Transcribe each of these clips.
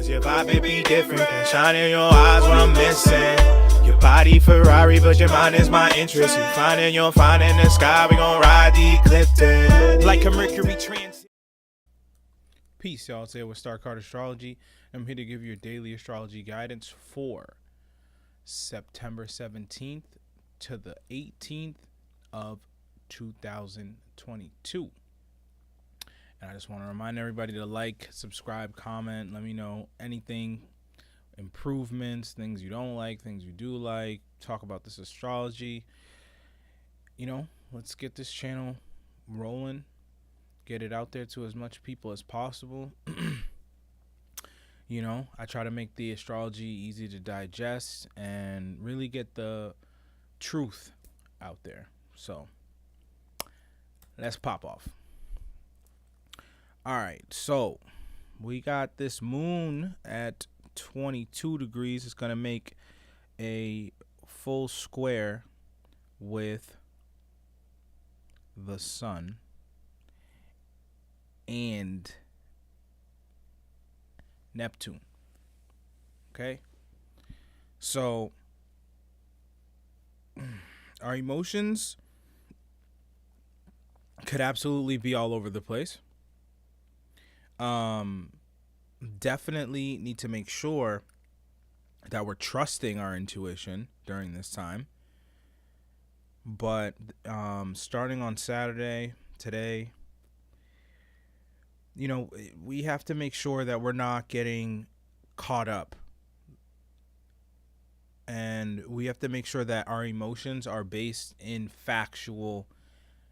Cause your vibe it be different. Can shine in your eyes what I'm missing. Your body Ferrari, but your mind is my interest. You finding your find in the sky, we gon' ride the eclipse like a Mercury transit. Peace, y'all. Today with Star Card Astrology. I'm here to give you your daily astrology guidance for September 17th to the 18th of 2022. And I just want to remind everybody to like, subscribe, comment, let me know anything, improvements, things you don't like, things you do like, talk about this astrology. You know, let's get this channel rolling, get it out there to as much people as possible. You know, I try to make the astrology easy to digest and really get the truth out there. So let's pop off. All right, so we got this moon at 22 degrees. It's going to make a full square with the sun and Neptune. Okay, so our emotions could absolutely be all over the place. Definitely need to make sure that we're trusting our intuition during this time. But starting on Saturday, today, you know, we have to make sure that we're not getting caught up. And we have to make sure that our emotions are based in factual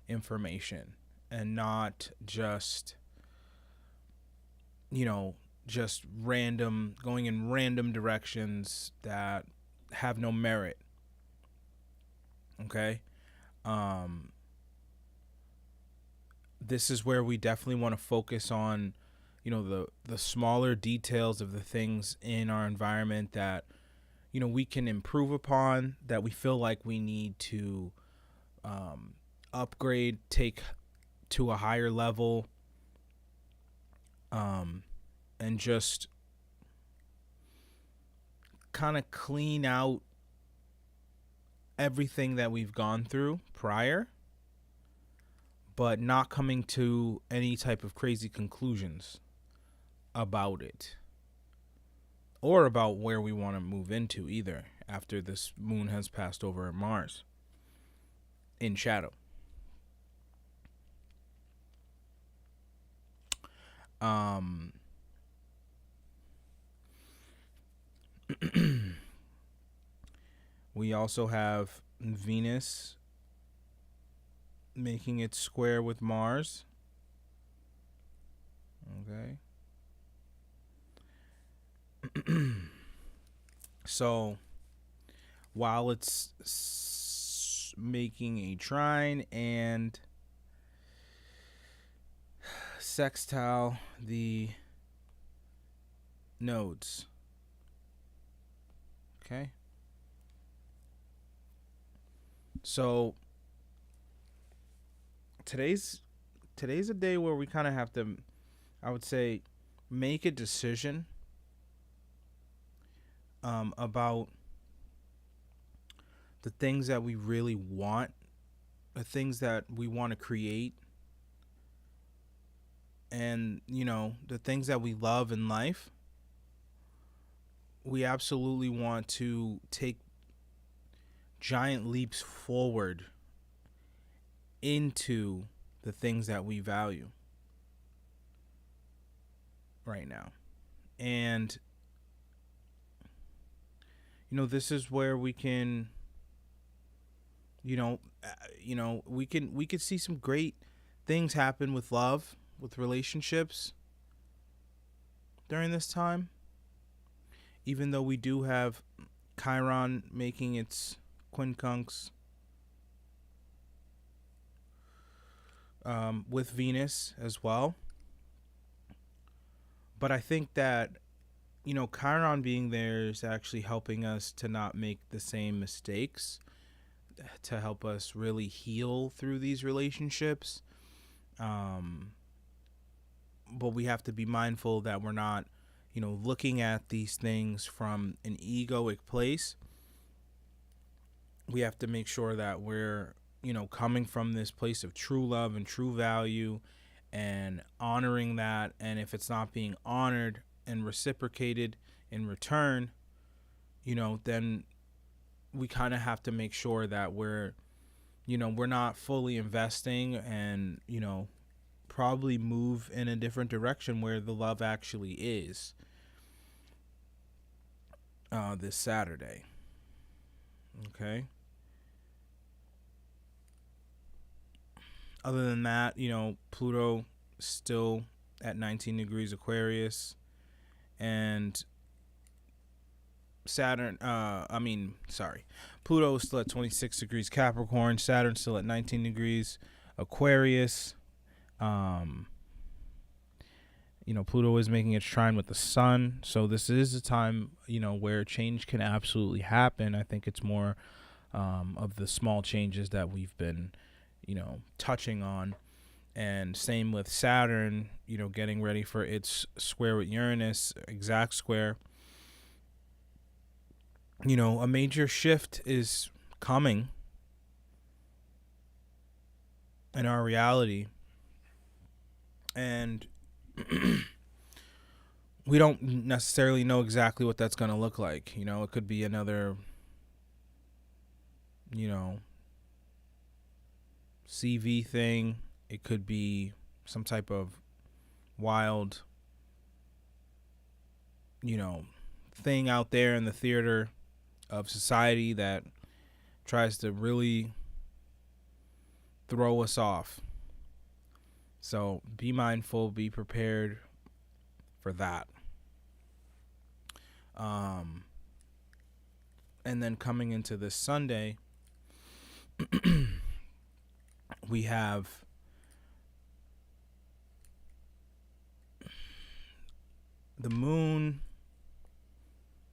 information and not just, you know, just random, going in random directions that have no merit. Okay? This is where we definitely want to focus on, you know, the smaller details of the things in our environment that, you know, we can improve upon, that we feel like we need to upgrade, take to a higher level, and just kind of clean out everything that we've gone through prior, but not coming to any type of crazy conclusions about it or about where we want to move into either after this moon has passed over Mars in shadow. We also have Venus making its square with Mars. Okay. So while it's making a trine and sextile the nodes. Okay. So today's a day where we kind of have to, I would say, make a decision about the things that we really want, the things that we want to create, and, you know, the things that we love in life. We absolutely want to take giant leaps forward into the things that we value right now. And, you know, this is where we can, we could see some great things happen with love, with relationships during this time. Even though we do have Chiron making its quincunx with Venus as well. But I think that, you know, Chiron being there is actually helping us to not make the same mistakes, to help us really heal through these relationships. But we have to be mindful that we're not, looking at these things from an egoic place, we have to make sure that we're, coming from this place of true love and true value and honoring that. And if it's not being honored and reciprocated in return, then we kind of have to make sure that we're not fully investing and, probably move in a different direction where the love actually is this Saturday. Okay. Other than that, Pluto still at 19 degrees Aquarius, and Pluto is still at 26 degrees Capricorn, Saturn still at 19 degrees Aquarius. Pluto is making its trine with the sun, so this is a time, where change can absolutely happen. I think it's more of the small changes that we've been, touching on. And same with Saturn, getting ready for its square with Uranus, exact square. A major shift is coming in our reality. And we don't necessarily know exactly what that's going to look like. It could be another, CV thing. It could be some type of wild, thing out there in the theater of society that tries to really throw us off. So be mindful, be prepared for that. And then coming into this Sunday, we have the moon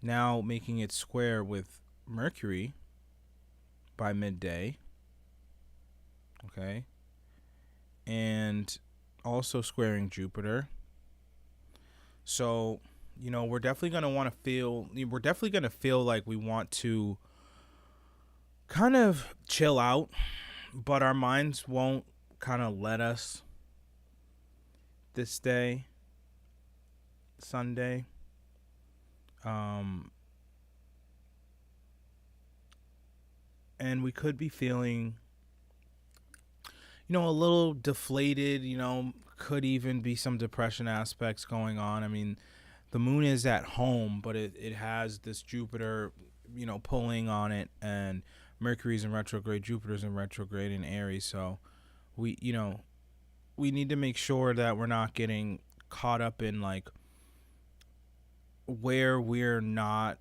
now making its square with Mercury by midday. Okay. And also squaring Jupiter. So, we're definitely going to feel like we want to kind of chill out, but our minds won't kind of let us this day, Sunday. And we could be feeling, a little deflated, could even be some depression aspects going on. I mean, the moon is at home, but it has this Jupiter, pulling on it, and Mercury's in retrograde, Jupiter's in retrograde in Aries. So we need to make sure that we're not getting caught up in like where we're not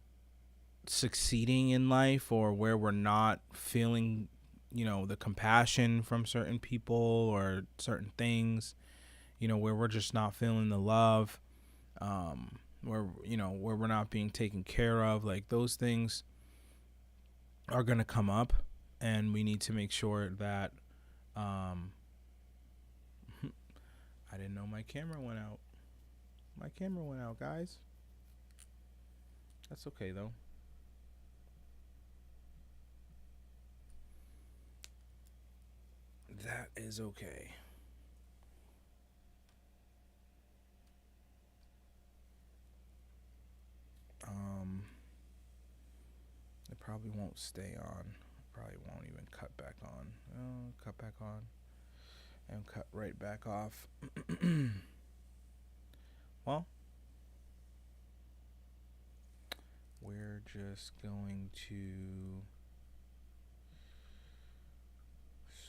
succeeding in life, or where we're not feeling, the compassion from certain people or certain things, where we're just not feeling the love, where we're not being taken care of. Like, those things are going to come up, and we need to make sure that I didn't know my camera went out. My camera went out, guys. That's okay though. That is okay. It probably won't stay on. Probably won't even cut back on. Cut back on and cut right back off. Well, we're just going to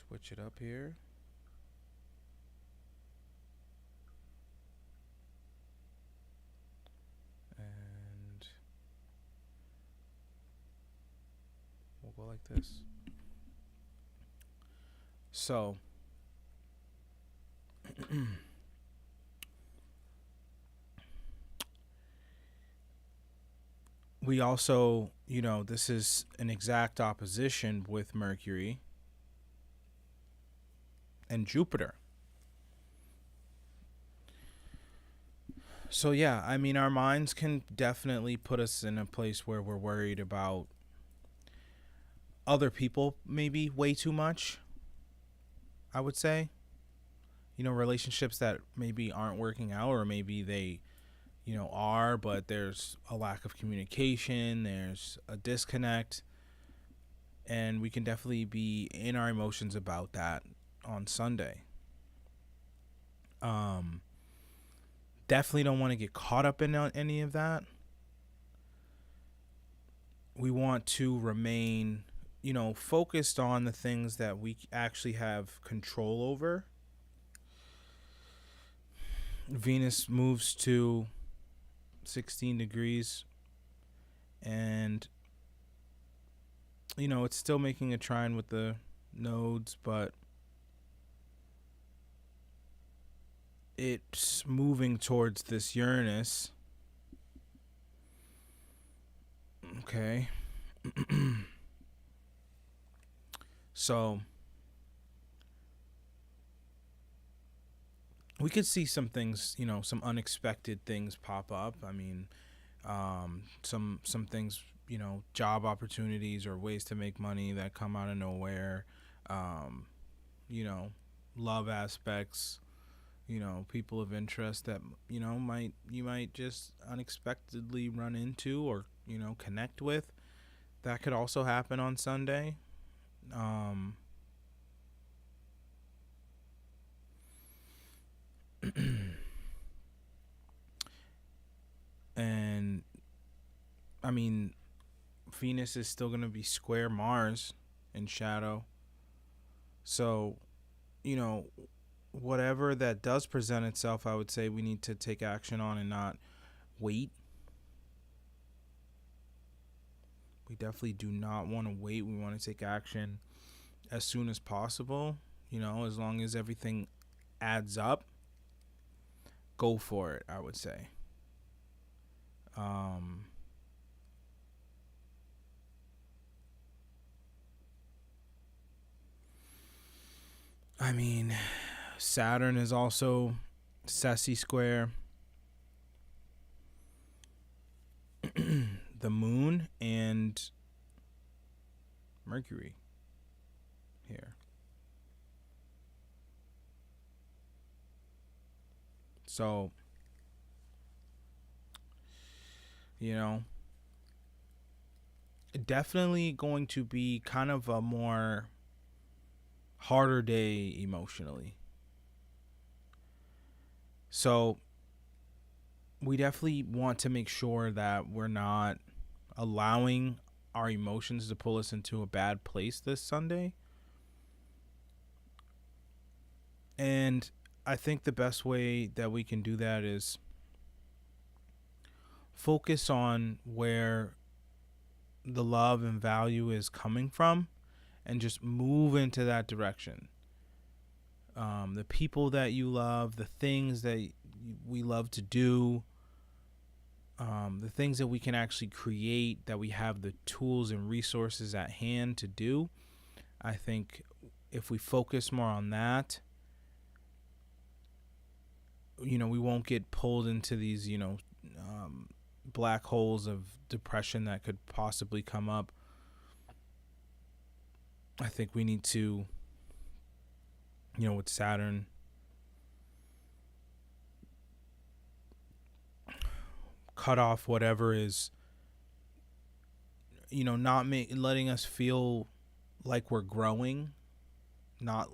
switch it up here. And we'll go like this. So, we also, this is an exact opposition with Mercury and Jupiter. So yeah, I mean, our minds can definitely put us in a place where we're worried about other people maybe way too much, I would say. Relationships that maybe aren't working out, or maybe they, are, but there's a lack of communication, there's a disconnect, and we can definitely be in our emotions about that on Sunday. Definitely don't want to get caught up in any of that. We want to remain, focused on the things that we actually have control over. Venus moves to 16 degrees, and it's still making a trine with the nodes, but it's moving towards this Uranus. Okay. So we could see some things, some unexpected things pop up. I mean, some things, job opportunities or ways to make money that come out of nowhere. You know, love aspects, people of interest that, you might just unexpectedly run into or, connect with. That could also happen on Sunday. And I mean, Venus is still going to be square Mars in shadow. So, whatever that does present itself, I would say we need to take action on and not wait. We definitely do not want to wait. We want to take action as soon as possible. As long as everything adds up, go for it, I would say. I mean, Saturn is also Sassy square the moon and Mercury here. So, definitely going to be kind of a more harder day emotionally. So, we definitely want to make sure that we're not allowing our emotions to pull us into a bad place this Sunday. And I think the best way that we can do that is focus on where the love and value is coming from and just move into that direction. The people that you love, the things that we love to do, the things that we can actually create, that we have the tools and resources at hand to do. I think if we focus more on that, we won't get pulled into these, black holes of depression that could possibly come up. I think we need to, with Saturn, cut off whatever is, not letting us feel like we're growing. Not,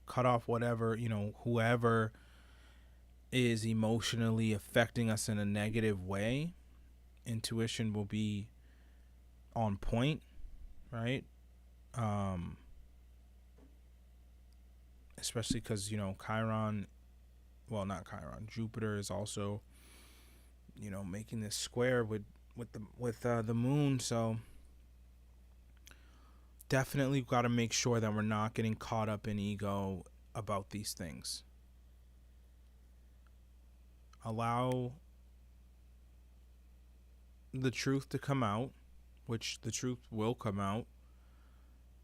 cut off whatever, whoever is emotionally affecting us in a negative way. Intuition will be on point, right? Especially because, Chiron, well, not Chiron, Jupiter is also, making this square with the moon. So definitely got to make sure that we're not getting caught up in ego about these things. Allow the truth to come out, which the truth will come out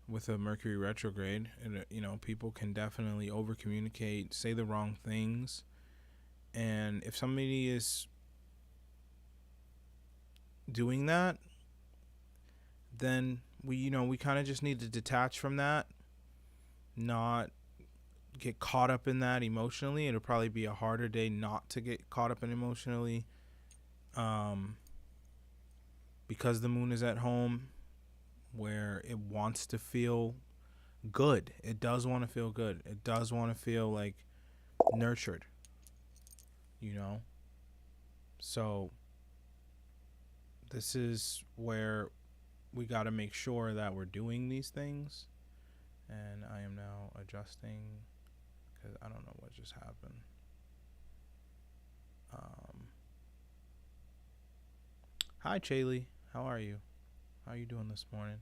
with a Mercury retrograde. And, people can definitely over communicate, say the wrong things. And if somebody is doing that, then we kind of just need to detach from that, not get caught up in that emotionally. It'll probably be a harder day not to get caught up in emotionally, because the moon is at home, where it wants to feel good. It does want to feel good. It does want to feel like nurtured, So this is where we got to make sure that we're doing these things. And I am now adjusting because I don't know what just happened. Hi, Chaylee. How are you? How are you doing this morning?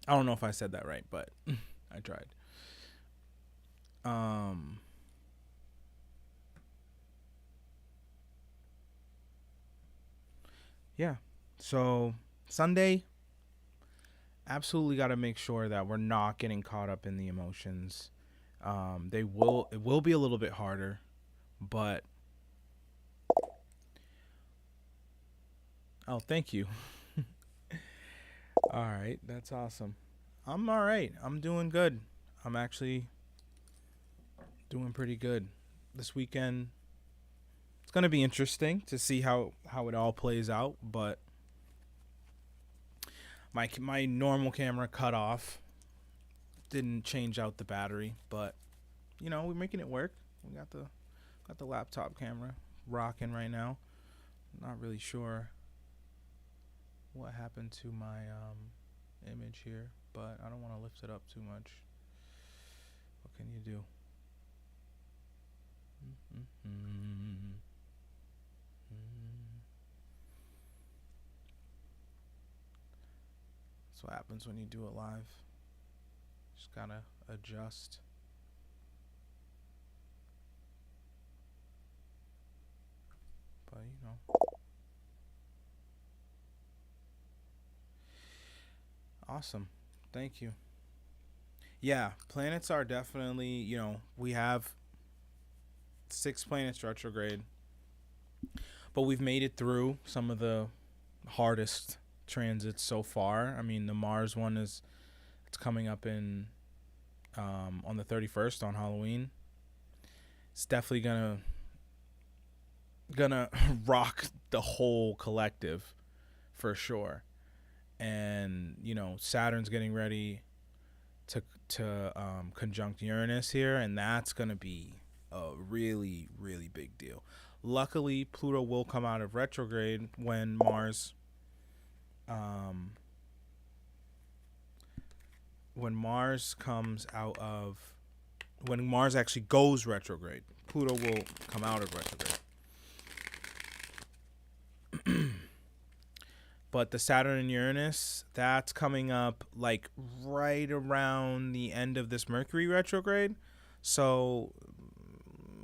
I don't know if I said that right, but I tried. Yeah. So Sunday, absolutely got to make sure that we're not getting caught up in the emotions. It will be a little bit harder, but oh, thank you. All right, that's awesome. I'm all right. I'm doing good. I'm actually doing pretty good. This weekend, it's going to be interesting to see how it all plays out, but my normal camera cut off. Didn't change out the battery, but we're making it work. We got the laptop camera rocking right now. Not really sure what happened to my image here, but I don't want to lift it up too much. What can you do? That's what happens when you do it live. Just gotta adjust. But awesome. Thank you. Yeah, planets are definitely, we have 6 planets retrograde, but we've made it through some of the hardest transits so far. I mean, the Mars one it's coming up in on the 31st on Halloween. It's definitely gonna rock the whole collective for sure. And Saturn's getting ready to conjunct Uranus here, and that's gonna be a really, really big deal. Luckily, Pluto will come out of retrograde when Mars when Mars actually goes retrograde. Pluto will come out of retrograde. But the Saturn and Uranus, that's coming up like right around the end of this Mercury retrograde. So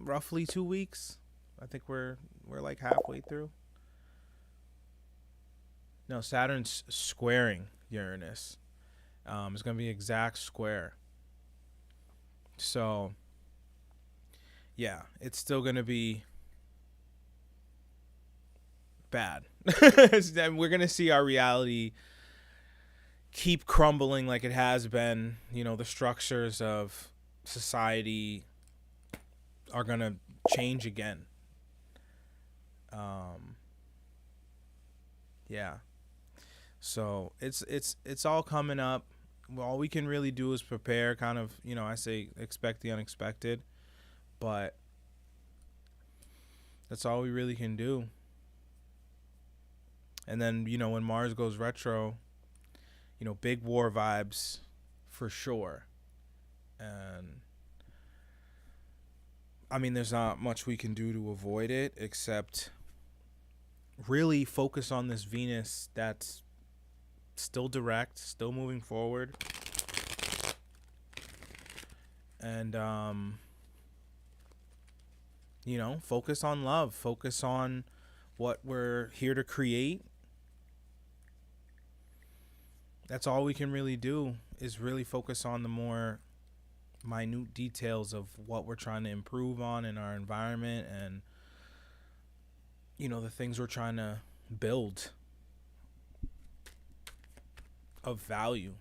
roughly 2 weeks. I think we're like halfway through. No, Saturn's squaring Uranus. It's going to be exact square. So yeah, it's still going to be bad. We're going to see our reality keep crumbling like it has been. The structures of society are going to change again. Yeah. So it's all coming up. All we can really do is prepare, kind of, I say expect the unexpected, but that's all we really can do. And then, when Mars goes retro, big war vibes for sure. And I mean, there's not much we can do to avoid it except really focus on this Venus that's still direct, still moving forward. And, focus on love, focus on what we're here to create. That's all we can really do, is really focus on the more minute details of what we're trying to improve on in our environment, and the things we're trying to build of value.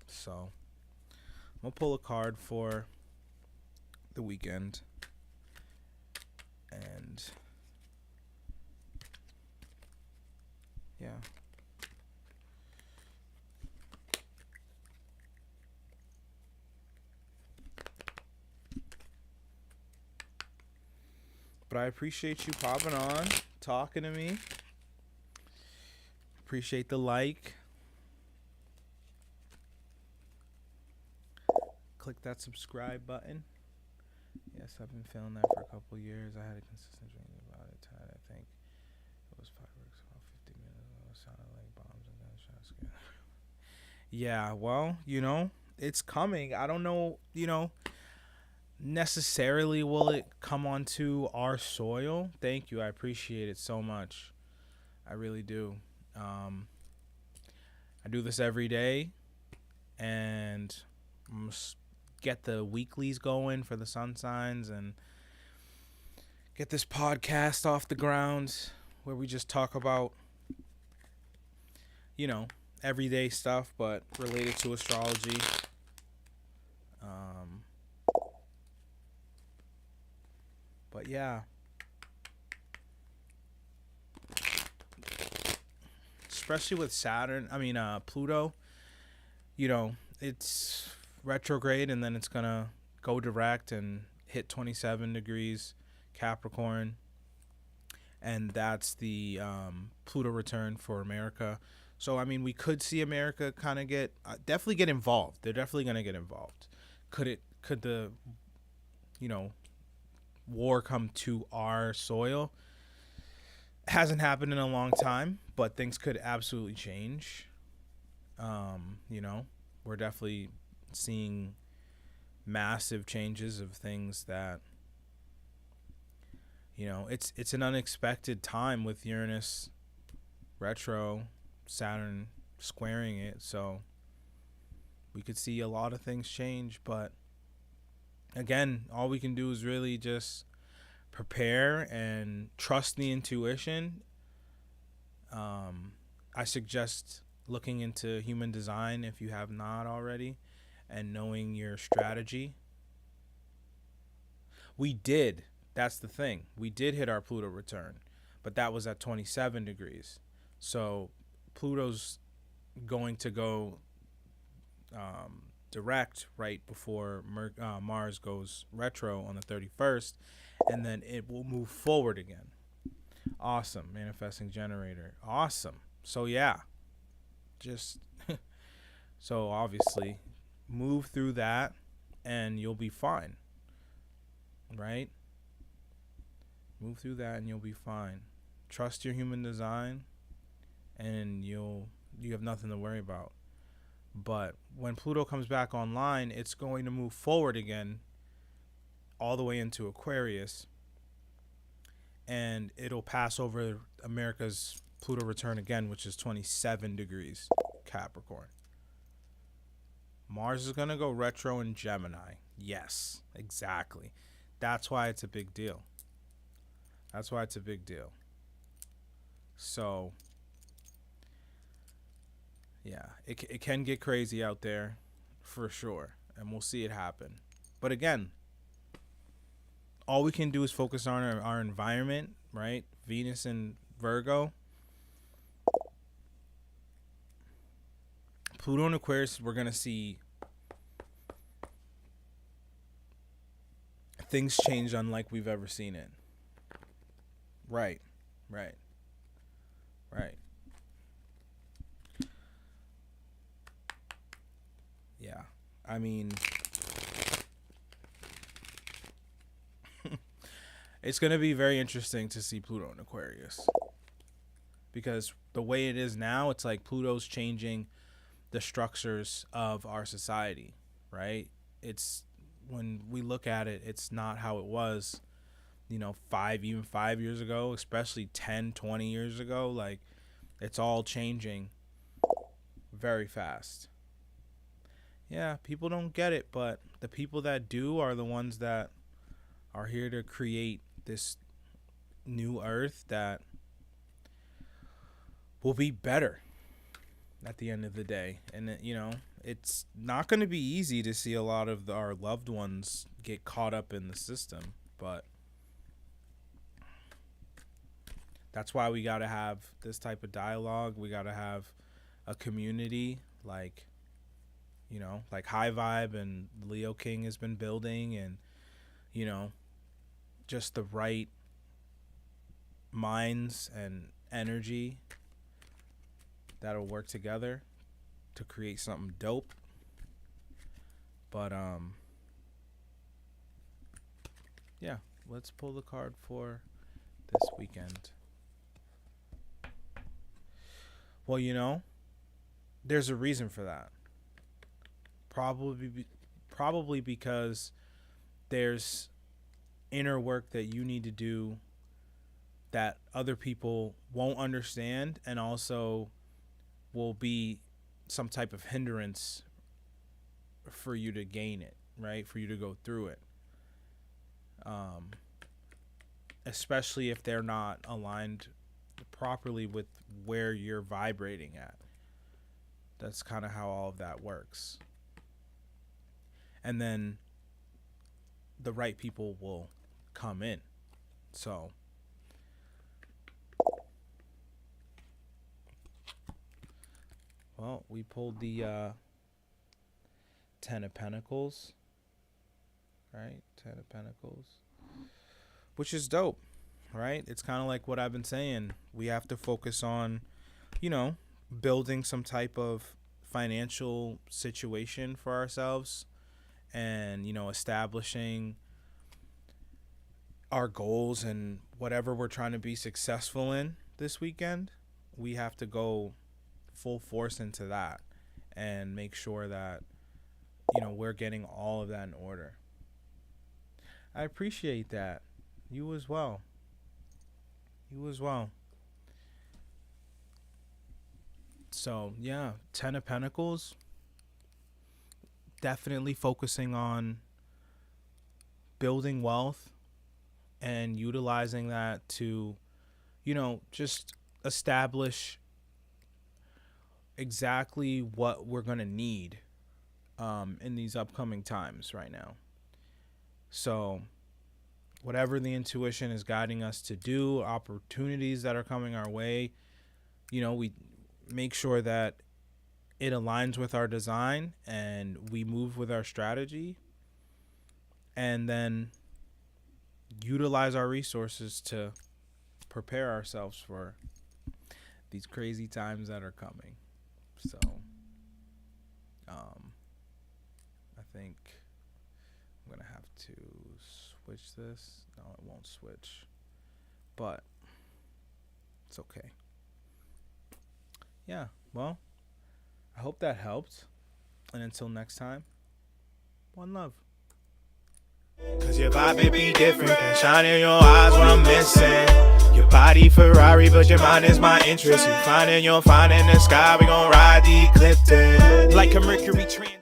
So I'm gonna pull a card for the weekend, and yeah. But I appreciate you popping on, talking to me. Appreciate the like. Click that subscribe button. Yes, I've been feeling that for a couple years. I had a consistent dream about it. I think it was fireworks about 50 minutes ago. It sounded like bombs and gunshots. Yeah, well, it's coming. I don't know, necessarily will it come onto our soil. Thank you. I appreciate it so much. I really do. I do this every day, and I'm get the weeklies going for the sun signs and get this podcast off the ground where we just talk about, everyday stuff, but related to astrology. But yeah. Especially with Pluto, it's retrograde, and then it's going to go direct and hit 27 degrees Capricorn. And that's the Pluto return for America. So, we could see America kind of definitely get involved. They're definitely going to get involved. Could the, war come to our soil? Hasn't happened in a long time, but things could absolutely change. We're definitely seeing massive changes of things that, it's an unexpected time with Uranus retro, Saturn squaring it. So we could see a lot of things change, but again, all we can do is really just prepare and trust the intuition. I suggest looking into Human Design if you have not already, and knowing your strategy. That's the thing. We did hit our Pluto return, but that was at 27 degrees. So Pluto's going to go direct right before Mars goes retro on the 31st, and then it will move forward again. Awesome. Manifesting generator. Awesome. So yeah, just so obviously move through that and you'll be fine, right? Move through that and you'll be fine. Trust your human design and you have nothing to worry about. But when Pluto comes back online, it's going to move forward again all the way into Aquarius, and it'll pass over America's Pluto return again, which is 27 degrees Capricorn. Mars is going to go retro in Gemini. Yes, exactly. That's why it's a big deal. So, yeah, it can get crazy out there for sure, and we'll see it happen. But again, all we can do is focus on our environment, right? Venus and Virgo. Pluto and Aquarius, we're going to see things change unlike we've ever seen it. Right. Yeah. It's going to be very interesting to see Pluto in Aquarius. Because the way it is now, it's like Pluto's changing the structures of our society, right? It's, when we look at it, it's not how it was, 5 years ago, especially 10, 20 years ago. Like, it's all changing very fast. Yeah, people don't get it, but the people that do are the ones that are here to create this new earth that will be better at the end of the day. And it's not going to be easy to see a lot of our loved ones get caught up in the system, but that's why we got to have this type of dialogue. We got to have a community like High Vibe and Leo King has been building, and just the right minds and energy that'll work together to create something dope. But yeah, let's pull the card for this weekend. Well, there's a reason for that. Probably because there's inner work that you need to do that other people won't understand, and also will be some type of hindrance for you to gain it, right? For you to go through it. Especially if they're not aligned properly with where you're vibrating at. That's kind of how all of that works. And then the right people will come in. So well, we pulled the 10 of Pentacles, right? 10 of Pentacles, which is dope, right? It's kind of like what I've been saying. We have to focus on, building some type of financial situation for ourselves, and, establishing our goals and whatever we're trying to be successful in this weekend. We have to go full force into that and make sure that we're getting all of that in order. I appreciate that. You as well. So yeah, 10 of Pentacles, definitely focusing on building wealth and utilizing that to just establish exactly what we're going to need in these upcoming times right now. So whatever the intuition is guiding us to do, opportunities that are coming our way, we make sure that it aligns with our design and we move with our strategy, and then utilize our resources to prepare ourselves for these crazy times that are coming. So I think I'm gonna have to switch this. No, it won't switch, but it's okay. Yeah, well, I hope that helped, and until next time, one love. Cause your vibe may be different, and shine in your eyes what I'm missing. Your body Ferrari, but your mind is my interest. You finding the sky, we gon' ride the ecliptic like a Mercury train.